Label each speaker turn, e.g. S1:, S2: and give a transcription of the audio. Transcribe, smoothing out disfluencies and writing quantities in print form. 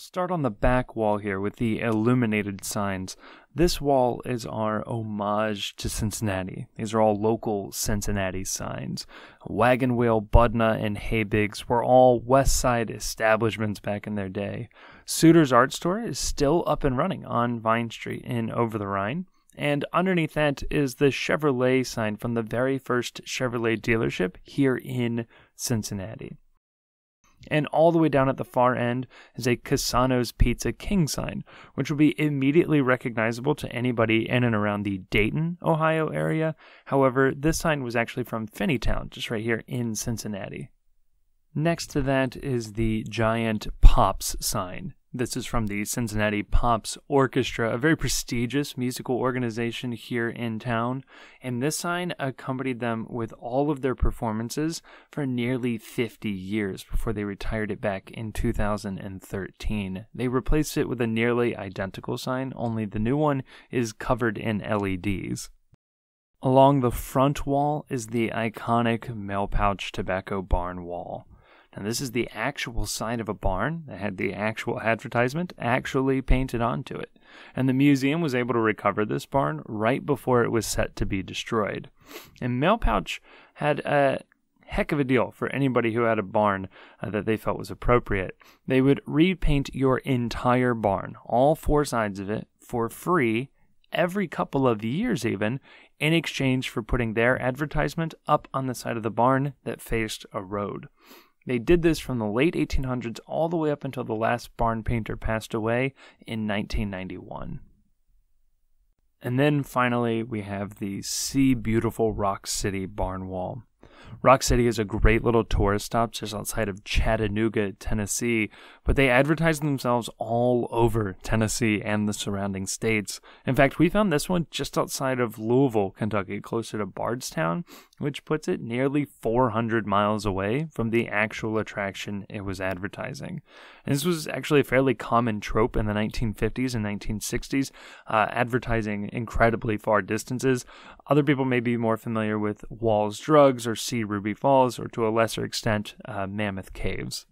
S1: start on the back wall here with the illuminated signs. This wall is our homage to Cincinnati. These are all local Cincinnati signs. Wagon Wheel, Budna, and Haybigs were all West Side establishments back in their day. Suter's Art Store is still up and running on Vine Street in Over the Rhine. And underneath that is the Chevrolet sign from the very first Chevrolet dealership here in Cincinnati. And all the way down at the far end is a Casano's Pizza King sign, which will be immediately recognizable to anybody in and around the Dayton, Ohio area. However, this sign was actually from Finneytown, just right here in Cincinnati. Next to that is the giant Pops sign. This is from the Cincinnati Pops Orchestra, a very prestigious musical organization here in town, and this sign accompanied them with all of their performances for nearly 50 years before they retired it back in 2013. They replaced it with a nearly identical sign, only the new one is covered in LEDs. Along the front wall is the iconic Mail Pouch Tobacco Barn wall. And this is the actual side of a barn that had the actual advertisement actually painted onto it. And the museum was able to recover this barn right before it was set to be destroyed. And Mail Pouch had a heck of a deal for anybody who had a barn that they felt was appropriate. They would repaint your entire barn, all four sides of it, for free, every couple of years even, in exchange for putting their advertisement up on the side of the barn that faced a road. They did this from the late 1800s all the way up until the last barn painter passed away in 1991. And then finally we have the See Beautiful Rock City barn wall. Rock City is a great little tourist stop just outside of Chattanooga, Tennessee, but they advertise themselves all over Tennessee and the surrounding states. In fact, we found this one just outside of Louisville, Kentucky, closer to Bardstown, which puts it nearly 400 miles away from the actual attraction it was advertising. And this was actually a fairly common trope in the 1950s and 1960s, advertising incredibly far distances. Other people may be more familiar with Wall's Drugs or See Ruby Falls, or to a lesser extent, Mammoth Caves.